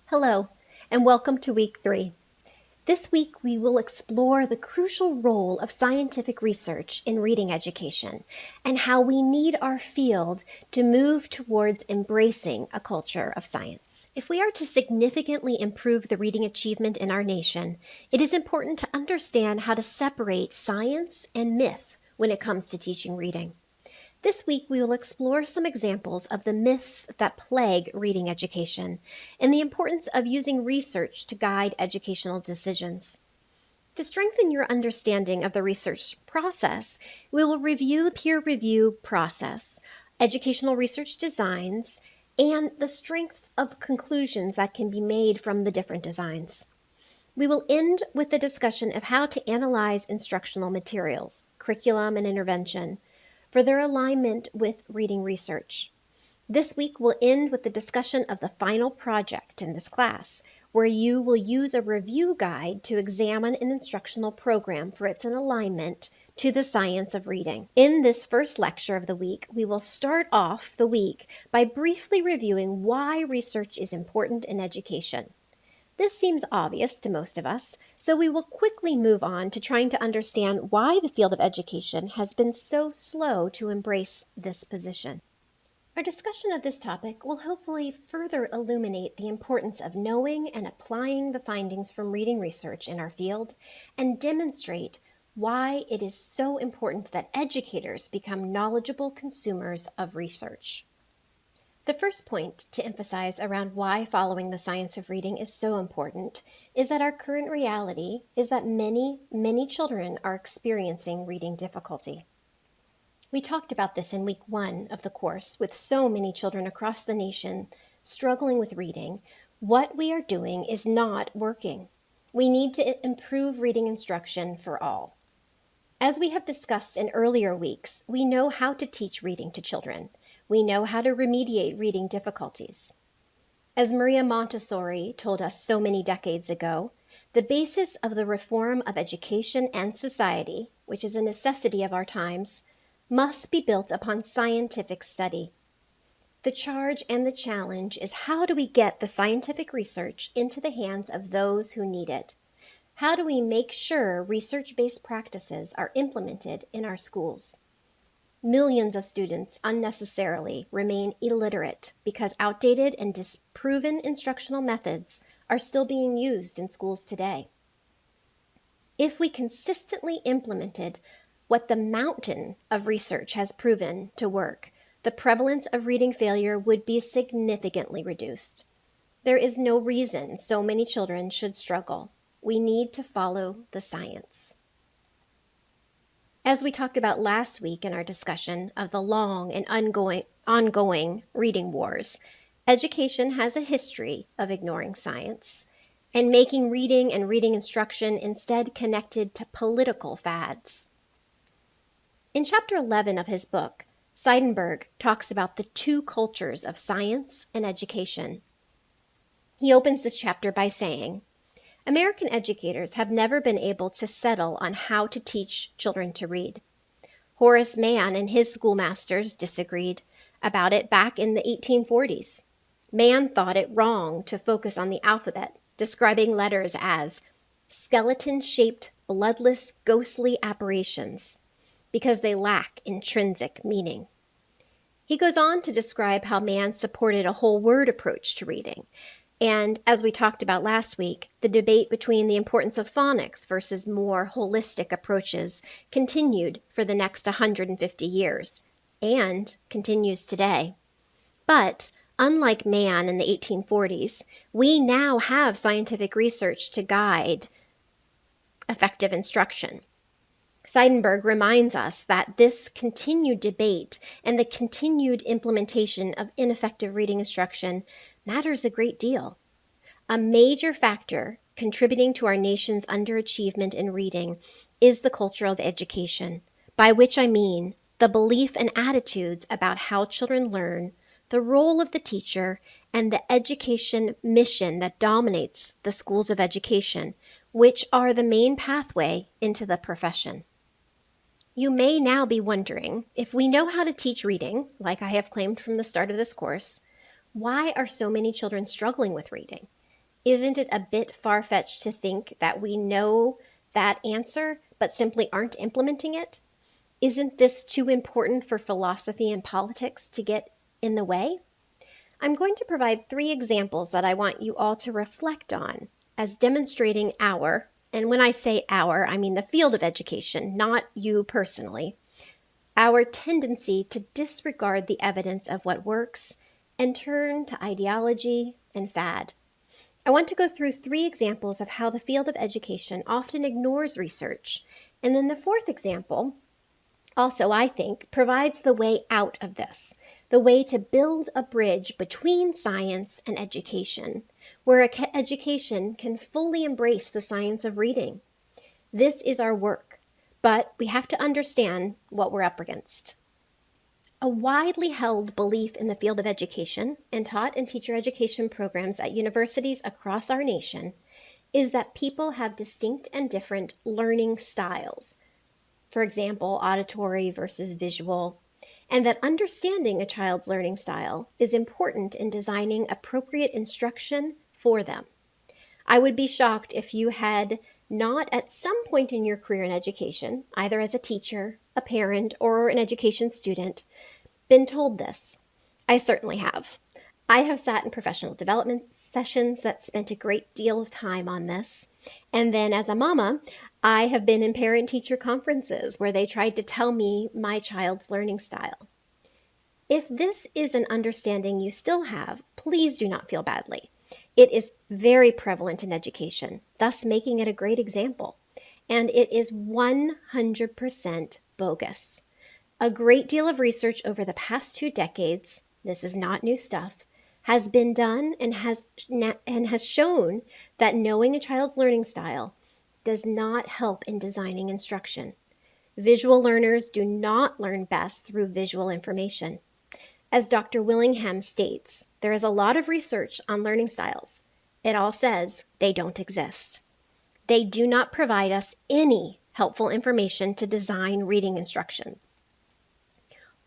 Hello, and welcome to Week 3. This week we will explore the crucial role of scientific research in reading education and how we need our field to move towards embracing a culture of science. If we are to significantly improve the reading achievement in our nation, it is important to understand how to separate science and myth when it comes to teaching reading. This week, we will explore some examples of the myths that plague reading education and the importance of using research to guide educational decisions. To strengthen your understanding of the research process, we will review the peer review process, educational research designs, and the strengths of conclusions that can be made from the different designs. We will end with a discussion of how to analyze instructional materials, curriculum, and intervention for their alignment with reading research. This week we'll end with the discussion of the final project in this class, where you will use a review guide to examine an instructional program for its alignment to the science of reading. In this first lecture of the week, we will start off the week by briefly reviewing why research is important in education. This seems obvious to most of us, so we will quickly move on to trying to understand why the field of education has been so slow to embrace this position. Our discussion of this topic will hopefully further illuminate the importance of knowing and applying the findings from reading research in our field and demonstrate why it is so important that educators become knowledgeable consumers of research. The first point to emphasize around why following the science of reading is so important is that our current reality is that many children are experiencing reading difficulty. We talked about this in week 1 of the course with so many children across the nation struggling with reading. What we are doing is not working. We need to improve reading instruction for all. As we have discussed in earlier weeks, we know how to teach reading to children. We know how to remediate reading difficulties. As Maria Montessori told us so many decades ago, the basis of the reform of education and society, which is a necessity of our times, must be built upon scientific study. The charge and the challenge is, how do we get the scientific research into the hands of those who need it? How do we make sure research-based practices are implemented in our schools? Millions of students unnecessarily remain illiterate because outdated and disproven instructional methods are still being used in schools today. If we consistently implemented what the mountain of research has proven to work, the prevalence of reading failure would be significantly reduced. There is no reason so many children should struggle. We need to follow the science. As we talked about last week in our discussion of the long and ongoing reading wars, education has a history of ignoring science and making reading and reading instruction instead connected to political fads. In Chapter 11 of his book, Seidenberg talks about the two cultures of science and education. He opens this chapter by saying, American educators have never been able to settle on how to teach children to read. Horace Mann and his schoolmasters disagreed about it back in the 1840s. Mann thought it wrong to focus on the alphabet, describing letters as skeleton-shaped, bloodless, ghostly apparitions, because they lack intrinsic meaning. He goes on to describe how Mann supported a whole word approach to reading. And as we talked about last week, the debate between the importance of phonics versus more holistic approaches continued for the next 150 years and continues today. But unlike Mann in the 1840s, we now have scientific research to guide effective instruction. Seidenberg reminds us that this continued debate and the continued implementation of ineffective reading instruction matters a great deal. A major factor contributing to our nation's underachievement in reading is the culture of education, by which I mean the belief and attitudes about how children learn, the role of the teacher, and the education mission that dominates the schools of education, which are the main pathway into the profession. You may now be wondering, if we know how to teach reading, like I have claimed from the start of this course, why are so many children struggling with reading? Isn't it a bit far-fetched to think that we know that answer, but simply aren't implementing it? Isn't this too important for philosophy and politics to get in the way? I'm going to provide 3 examples that I want you all to reflect on as demonstrating our, and when I say our, I mean the field of education, not you personally, our tendency to disregard the evidence of what works and turn to ideology and fad. I want to go through 3 examples of how the field of education often ignores research, and then the 4th example also, I think, provides the way out of this, the way to build a bridge between science and education, where education can fully embrace the science of reading. This is our work, but we have to understand what we're up against. A widely held belief in the field of education and taught in teacher education programs at universities across our nation is that people have distinct and different learning styles. For example, auditory versus visual, and that understanding a child's learning style is important in designing appropriate instruction for them. I would be shocked if you had not at some point in your career in education, either as a teacher, a parent, or an education student, been told this. I certainly have. I have sat in professional development sessions that spent a great deal of time on this. And then as a mama, I have been in parent-teacher conferences where they tried to tell me my child's learning style. If this is an understanding you still have, please do not feel badly. It is very prevalent in education, thus making it a great example. And it is 100% bogus. A great deal of research over the past 2 decades, this is not new stuff, has been done and has shown that knowing a child's learning style does not help in designing instruction. Visual learners do not learn best through visual information. As Dr. Willingham states, there is a lot of research on learning styles. It all says they don't exist. They do not provide us any helpful information to design reading instruction.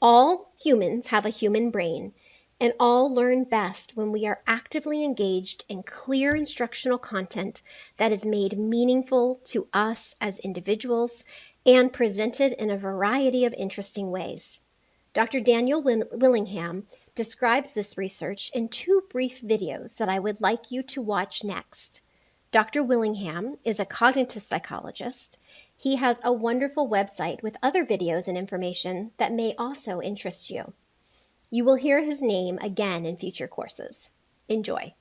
All humans have a human brain, and all learn best when we are actively engaged in clear instructional content that is made meaningful to us as individuals and presented in a variety of interesting ways. Dr. Daniel Willingham describes this research in 2 brief videos that I would like you to watch next. Dr. Willingham is a cognitive psychologist. He has a wonderful website with other videos and information that may also interest you. You will hear his name again in future courses. Enjoy.